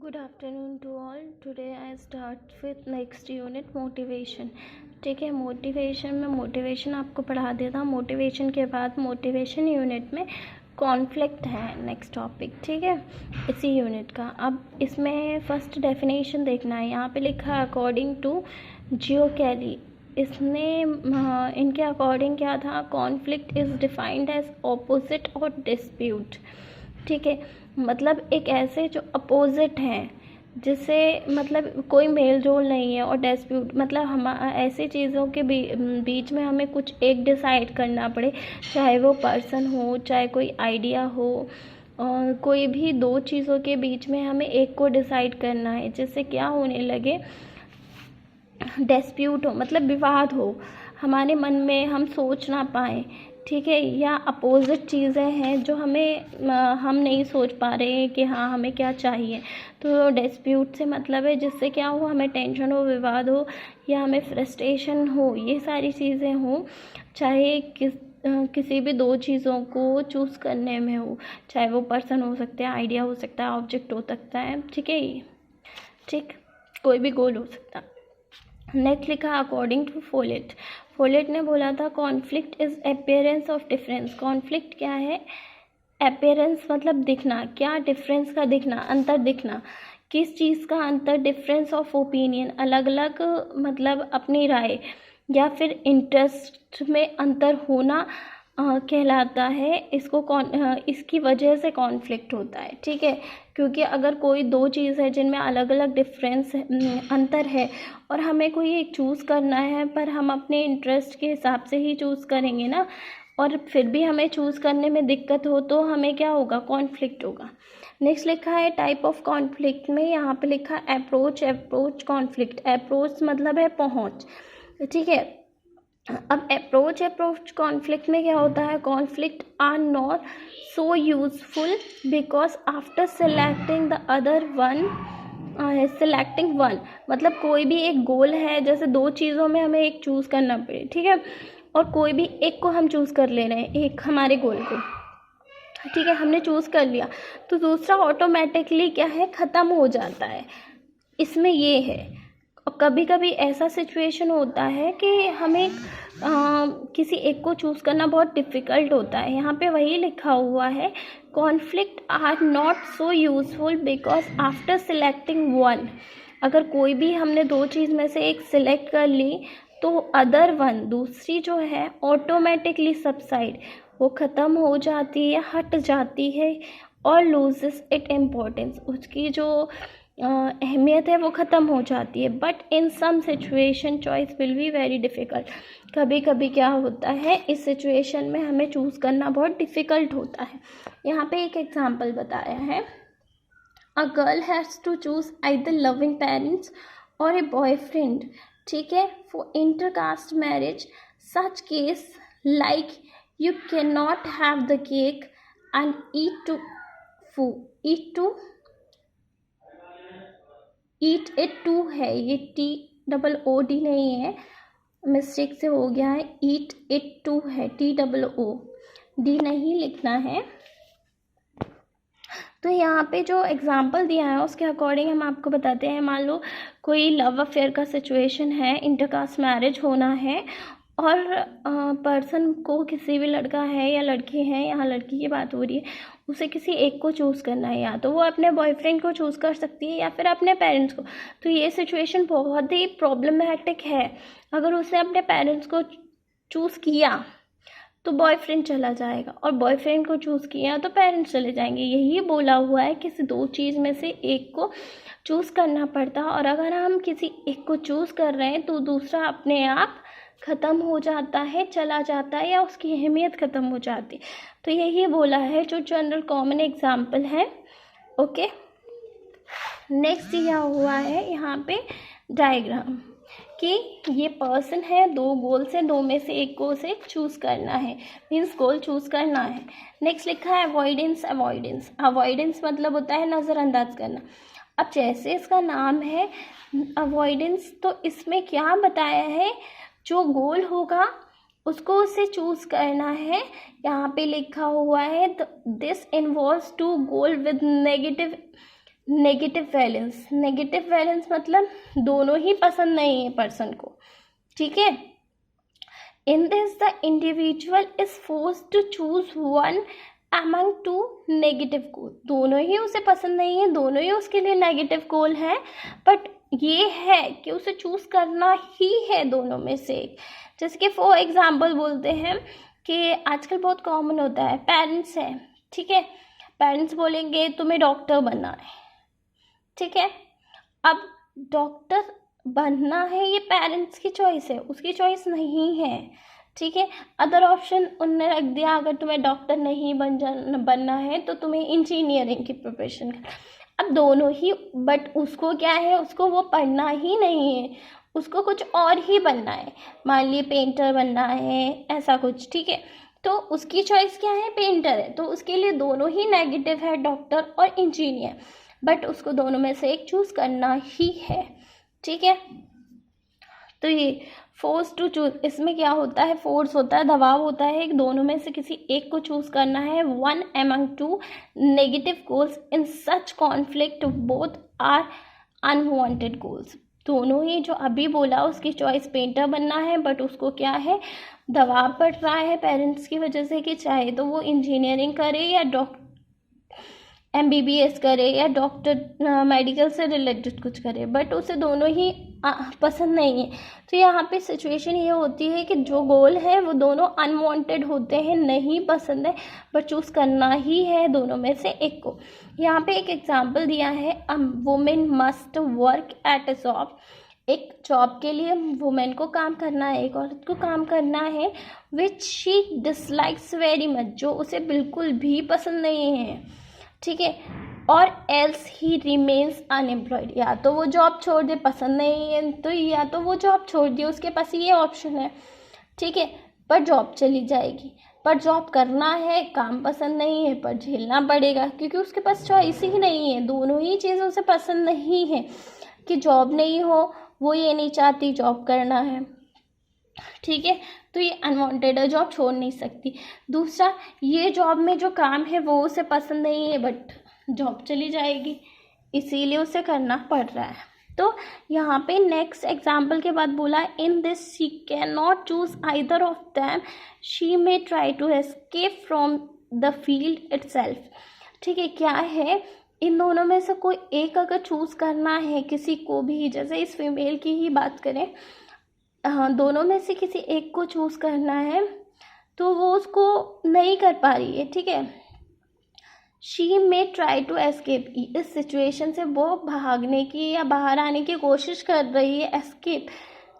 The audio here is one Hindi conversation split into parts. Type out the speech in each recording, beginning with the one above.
Good afternoon to all. Today I start with next unit motivation. ठीक है, मोटिवेशन आपको पढ़ा देता हूँ. मोटिवेशन के बाद मोटिवेशन यूनिट में कॉन्फ्लिक्ट है नेक्स्ट टॉपिक. ठीक है, इसी यूनिट का. अब इसमें फर्स्ट डेफिनेशन देखना है. यहाँ पे लिखा अकॉर्डिंग टू जियो कैली. इसने इनके अकॉर्डिंग क्या था, conflict is defined as opposite और डिस्प्यूट. ठीक है, मतलब एक ऐसे जो अपोजिट हैं, जिससे मतलब कोई मेल जोल नहीं है, और डिस्प्यूट मतलब हम ऐसी चीज़ों के बीच में हमें कुछ एक डिसाइड करना पड़े, चाहे वो पर्सन हो, चाहे कोई आइडिया हो, और कोई भी दो चीज़ों के बीच में हमें एक को डिसाइड करना है, जिससे क्या होने लगे, डिस्प्यूट हो, मतलब विवाद हो, हमारे मन में हम सोच ना पाएँ. ठीक है, या अपोजिट चीज़ें हैं जो हम नहीं सोच पा रहे हैं कि हाँ हमें क्या चाहिए. तो डिस्प्यूट से मतलब है जिससे क्या हो, हमें टेंशन हो, विवाद हो, या हमें फ्रस्ट्रेशन हो, ये सारी चीज़ें हो, चाहे किसी भी दो चीज़ों को चूज़ करने में हो, चाहे वो पर्सन हो सकता है, आइडिया हो सकता है, ऑब्जेक्ट हो सकता है. ठीक है, ठीक, कोई भी गोल हो सकता है. नेक्स्ट लिखा अकॉर्डिंग टू फोलेट ने बोला था conflict is appearance of difference. Conflict क्या है, अपेयरेंस मतलब दिखना, क्या डिफरेंस का दिखना, अंतर दिखना. किस चीज़ का अंतर, डिफरेंस ऑफ ओपिनियन, अलग अलग मतलब अपनी राय, या फिर इंटरेस्ट में अंतर होना कहलाता है. इसकी वजह से कॉन्फ्लिक्ट होता है. ठीक है, क्योंकि अगर कोई दो चीज़ है जिनमें अलग अलग डिफरेंस अंतर है, और हमें कोई एक चूज़ करना है, पर हम अपने इंटरेस्ट के हिसाब से ही चूज़ करेंगे ना, और फिर भी हमें चूज़ करने में दिक्कत हो, तो हमें क्या होगा, कॉन्फ्लिक्ट होगा. नेक्स्ट लिखा है टाइप ऑफ कॉन्फ्लिक्ट में. यहाँ पे लिखा अप्रोच कॉन्फ्लिक्ट. अप्रोच मतलब है पहुँच. ठीक है, अब अप्रोच कॉन्फ्लिक्ट में क्या होता है, conflict are not so useful because after selecting the other one, selecting one मतलब कोई भी एक गोल है, जैसे दो चीज़ों में हमें एक चूज़ करना पड़े. ठीक है, और कोई भी एक को हम चूज़ कर ले रहे हैं, एक हमारे गोल को. ठीक है, हमने चूज़ कर लिया, तो दूसरा ऑटोमेटिकली क्या है, ख़त्म हो जाता है. इसमें ये है. और कभी कभी ऐसा सिचुएशन होता है कि हमें किसी एक को चूज़ करना बहुत डिफ़िकल्ट होता है. यहाँ पे वही लिखा हुआ है, conflict are not so useful because after selecting one. अगर कोई भी हमने दो चीज़ में से एक सिलेक्ट कर ली, तो अदर वन दूसरी जो है ऑटोमेटिकली सबसाइड, वो ख़त्म हो जाती है, हट जाती है, और लूजेस इट इम्पोर्टेंस, उसकी जो अहमियत है वो ख़त्म हो जाती है. But in some situation choice will be very difficult. कभी कभी क्या होता है, इस सिचुएशन में हमें चूज़ करना बहुत डिफ़िकल्ट होता है. यहाँ पे एक एग्जांपल बताया है, a girl has to choose either loving parents और ए बॉयफ्रेंड. ठीक है, for intercaste marriage such case like you can not have the cake and eat it too है, ये TOOD नहीं है, मिस्टेक से हो गया है. ईट इट टू है, TOOD नहीं लिखना है. तो यहाँ पे जो एग्जांपल दिया है उसके अकॉर्डिंग हम आपको बताते हैं. मान लो कोई लव अफेयर का सिचुएशन है, इंटरकास्ट मैरिज होना है, और पर्सन को किसी भी लड़का है या लड़की है, यहाँ लड़की की बात हो रही है, उसे किसी एक को चूज़ करना है. या तो वो अपने बॉयफ्रेंड को चूज़ कर सकती है, या फिर अपने पेरेंट्स को. तो ये सिचुएशन बहुत ही प्रॉब्लमेटिक है. अगर उसने अपने पेरेंट्स को चूज़ किया तो बॉयफ्रेंड चला जाएगा, और बॉयफ्रेंड को चूज़ किया तो पेरेंट्स चले जाएंगे. यही बोला हुआ है, किसी दो चीज़ में से एक को चूज़ करना पड़ता है, और अगर हम किसी एक को चूज़ कर रहे हैं तो दूसरा अपने आप ख़त्म हो जाता है, चला जाता है, या उसकी अहमियत ख़त्म हो जाती है. तो यही बोला है, जो जनरल कॉमन एग्जाम्पल है. ओके, नेक्स्ट दिया हुआ है यहाँ पे डायग्राम, कि ये पर्सन है, दो गोल से, दो में से एक को से चूज़ करना है, मीन्स गोल चूज़ करना है. नेक्स्ट लिखा है अवॉइडेंस मतलब होता है नज़रअंदाज करना. अब जैसे इसका नाम है अवॉइडेंस, तो इसमें क्या बताया है, जो गोल होगा उसको उसे चूज़ करना है. यहाँ पे लिखा हुआ है this involves two goal with negative negative valence मतलब दोनों ही पसंद नहीं है पर्सन को, ठीक है। In this the individual is force to choose one among two negative goal, दोनों ही उसे पसंद नहीं है, दोनों ही उसके लिए नेगेटिव गोल है, बट ये है कि उसे चूज करना ही है दोनों में से। जैसे कि फॉर एग्जाम्पल बोलते हैं कि आजकल बहुत कॉमन होता है, पेरेंट्स हैं, ठीक है, पेरेंट्स बोलेंगे तुम्हें डॉक्टर बनना है, ठीक है। अब डॉक्टर बनना है ये पेरेंट्स की चॉइस है, उसकी चॉइस नहीं है, ठीक है। अदर ऑप्शन उनने रख दिया, अगर तुम्हें डॉक्टर नहीं बनना है तो तुम्हें इंजीनियरिंग की प्रिपरेशन कर। अब दोनों ही, बट उसको क्या है, उसको वो पढ़ना ही नहीं है, उसको कुछ और ही बनना है, मान लीजिए पेंटर बनना है, ऐसा कुछ, ठीक है। तो उसकी चॉइस क्या है, पेंटर है, तो उसके लिए दोनों ही नेगेटिव है, डॉक्टर और इंजीनियर, बट उसको दोनों में से एक चूज करना ही है, ठीक है। तो ये फोर्स टू चूज, इसमें क्या होता है, फोर्स होता है, दबाव होता है, दोनों में से किसी एक को चूज करना है, one among two negative goals in such conflict both are unwanted goals. दोनों ही जो अभी बोला उसकी चॉइस पेंटर बनना है, बट उसको क्या है, दबाव पड़ रहा है पेरेंट्स की वजह से कि चाहे तो वो इंजीनियरिंग करे या MBBS करे या डॉक्टर मेडिकल से रिलेटेड कुछ करे, बट उसे दोनों ही पसंद नहीं है। तो यहाँ पे सिचुएशन ये होती है कि जो गोल है वो दोनों अनवांटेड होते हैं, नहीं पसंद है, बट चूज़ करना ही है दोनों में से एक को। यहाँ पे एक एग्जांपल दिया है, a woman must work at a job, एक जॉब के लिए वुमेन को काम करना है, एक औरत को काम करना है, which she dislikes very much, जो उसे बिल्कुल भी पसंद नहीं है, ठीक है। और एल्स ही रिमेन्स अनएम्प्लॉयड, या तो वो जॉब छोड़ दे, पसंद नहीं है तो, या तो वो जॉब छोड़ दे, उसके पास ये ऑप्शन है, ठीक है, पर जॉब चली जाएगी, पर जॉब करना है, काम पसंद नहीं है, पर झेलना पड़ेगा, क्योंकि उसके पास चॉइस ही नहीं है, दोनों ही चीज़ें उसे पसंद नहीं है, कि जॉब नहीं हो, वो ये नहीं चाहती जॉब करना है, ठीक है। तो ये अनवांटेड है, जॉब छोड़ नहीं सकती। दूसरा, ये जॉब में जो काम है वो उसे पसंद नहीं है, बट जॉब चली जाएगी, इसीलिए उसे करना पड़ रहा है। तो यहाँ पे नेक्स्ट एग्जाम्पल के बाद बोला, in this she can not choose either of them, she may try to escape from the field itself, ठीक है। क्या है, इन दोनों में से कोई एक अगर चूज करना है किसी को भी, जैसे इस फीमेल की ही बात करें, हाँ, दोनों में से किसी एक को चूज़ करना है तो वो उसको नहीं कर पा रही है, ठीक है। She may try to escape, इस सिचुएशन से वो भागने की या बाहर आने की कोशिश कर रही है, एस्केप,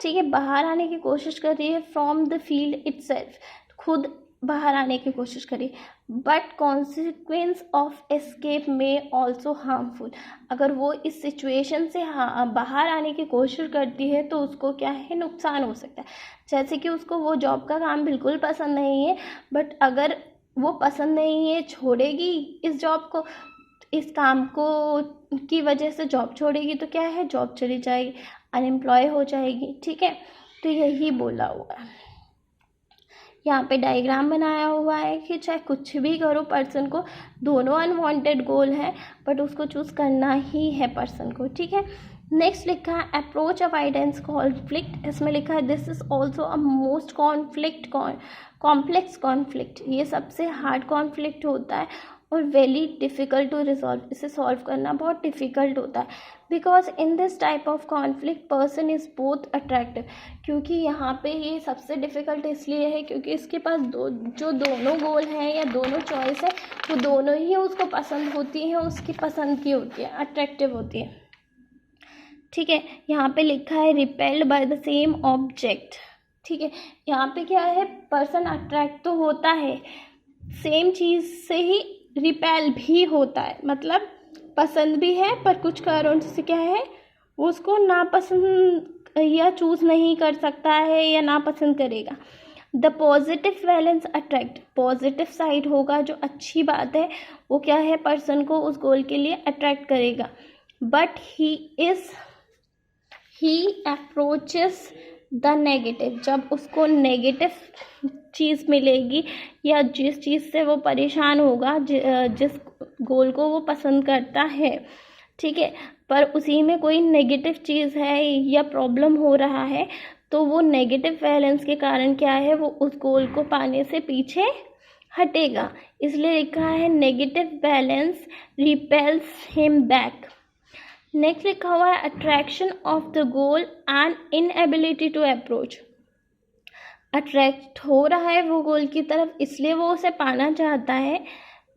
ठीक है, बाहर आने की कोशिश कर रही है, फ्रॉम द फील्ड इटसेल्फ, खुद बाहर आने की कोशिश करी, बट कॉन्सिक्वेंस ऑफ एस्केप में ऑल्सो हार्मफुल, अगर वो इस सिचुएशन से बाहर आने की कोशिश करती है तो उसको क्या है, नुकसान हो सकता है। जैसे कि उसको वो जॉब का काम बिल्कुल पसंद नहीं है, बट अगर वो पसंद नहीं है, छोड़ेगी इस जॉब को, इस काम को की वजह से जॉब छोड़ेगी तो क्या है, जॉब चली जाएगी, अनएम्प्लॉय हो जाएगी, ठीक है। तो यही बोला हुआ है, यहाँ पे डायग्राम बनाया हुआ है कि चाहे कुछ भी करो पर्सन को, दोनों अनवांटेड गोल है, बट उसको चूज़ करना ही है पर्सन को, ठीक है। नेक्स्ट लिखा है अप्रोच अवॉइडेंस कॉन्फ्लिक्ट, इसमें लिखा है this is also a most complex conflict, ये सबसे हार्ड कॉन्फ्लिक्ट होता है और वेरी डिफ़िकल्ट टू रिजॉल्व, इसे सॉल्व करना बहुत डिफ़िकल्ट होता है, because in this type of conflict person is both attractive, क्योंकि यहाँ पे ये सबसे डिफ़िकल्ट इसलिए है क्योंकि इसके पास दोनों गोल हैं या दोनों चॉइस है, वो दोनों ही उसको पसंद होती हैं, उसकी पसंद की होती है, अट्रैक्टिव होती है, ठीक है। यहाँ पे लिखा है repelled by the same object, ठीक है। यहाँ पे क्या है, पर्सन अट्रैक्ट तो होता है, सेम चीज़ से ही रिपेल भी होता है, मतलब पसंद भी है, पर कुछ कारण से क्या है, वो उसको नापसंद या चूज़ नहीं कर सकता है या नापसंद करेगा। The positive valence attract, positive side होगा, जो अच्छी बात है, वो क्या है, पर्सन को उस गोल के लिए अट्रैक्ट करेगा, but he approaches the negative, जब उसको नेगेटिव चीज़ मिलेगी या जिस चीज़ से वो परेशान होगा, जिस गोल को वो पसंद करता है, ठीक है। पर उसी में कोई नेगेटिव चीज़ है या प्रॉब्लम हो रहा है, तो वो नेगेटिव बैलेंस के कारण क्या है, वो उस गोल को पाने से पीछे हटेगा। इसलिए लिखा है negative balance repels him back. Next लिखा हुआ है attraction of the goal and inability to approach. Attract हो रहा है वो गोल की तरफ, इसलिए वो उसे पाना चाहता है,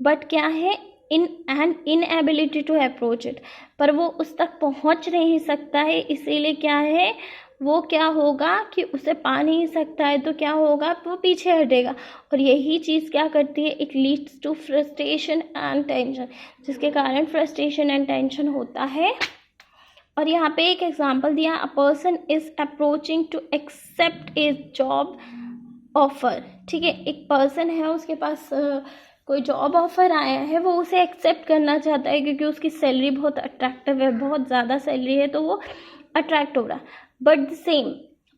बट क्या है, इनएबिलिटी टू अप्रोच इट, पर वो उस तक पहुंच नहीं सकता है। इसीलिए क्या है, वो क्या होगा कि उसे पा नहीं सकता है, तो क्या होगा, वो पीछे हटेगा। और यही चीज़ क्या करती है, it leads to frustration and tension, जिसके कारण फ्रस्ट्रेशन एंड टेंशन होता है। और यहाँ पे एक एग्जांपल दिया, a person is approaching to accept a job offer. ठीक है, एक पर्सन है, उसके पास कोई जॉब ऑफर आया है, वो उसे एक्सेप्ट करना चाहता है क्योंकि उसकी सैलरी बहुत अट्रैक्टिव है, बहुत ज़्यादा सैलरी है, तो वो अट्रैक्ट हो रहा है। बट द सेम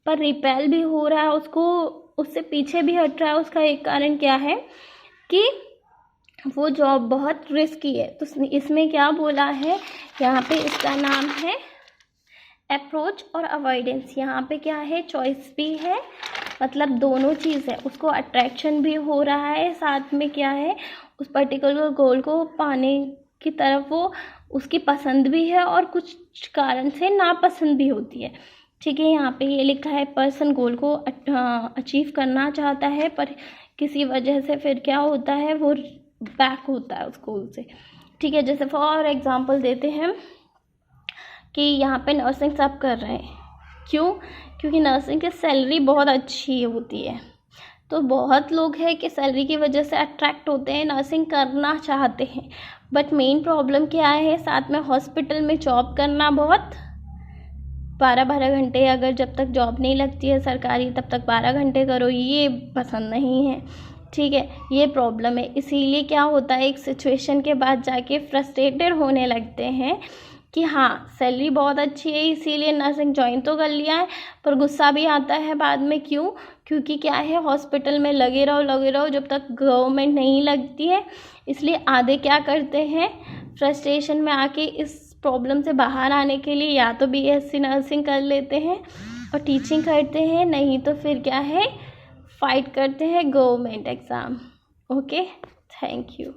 पर रिपेल भी हो रहा है, उसको उससे पीछे भी हट रहा है। उसका एक कारण क्या है कि वो जॉब बहुत रिस्की है। तो इसमें क्या बोला है, यहाँ पे इसका नाम है अप्रोच और अवॉइडेंस। यहाँ पे क्या है, चॉइस भी है, मतलब दोनों चीज़ है, उसको अट्रैक्शन भी हो रहा है, साथ में क्या है, उस पर्टिकुलर गोल को पाने की तरफ वो उसकी पसंद भी है और कुछ कारण से नापसंद भी होती है। ठीक है, यहाँ पे ये लिखा है पर्सन गोल को अचीव करना चाहता है, पर किसी वजह से फिर क्या होता है, वो बैक होता है उस गोल से। ठीक है, जैसे फॉर एग्जांपल देते हैं कि यहाँ पे नर्सिंग सब कर रहे हैं, क्यों, क्योंकि नर्सिंग की सैलरी बहुत अच्छी होती है। तो बहुत लोग हैं कि सैलरी की वजह से अट्रैक्ट होते हैं, नर्सिंग करना चाहते हैं, बट मेन प्रॉब्लम क्या है, साथ में हॉस्पिटल में जॉब करना, बहुत 12-12 घंटे, अगर जब तक जॉब नहीं लगती है सरकारी तब तक 12 घंटे करो, ये पसंद नहीं है। ठीक है, ये प्रॉब्लम है। इसीलिए क्या होता है, एक सिचुएशन के बाद जाके फ्रस्ट्रेटेड होने लगते हैं कि हाँ सैलरी बहुत अच्छी है, इसीलिए नर्सिंग ज्वाइन तो कर लिया है, पर गुस्सा भी आता है बाद में। क्यों, क्योंकि क्या है, हॉस्पिटल में लगे रहो जब तक गवर्नमेंट नहीं लगती है। इसलिए आधे क्या करते हैं, फ्रस्ट्रेशन में आके इस प्रॉब्लम से बाहर आने के लिए या तो बीएससी नर्सिंग कर लेते हैं और टीचिंग करते हैं, नहीं तो फिर क्या है, फाइट करते हैं government exam. Okay, thank you.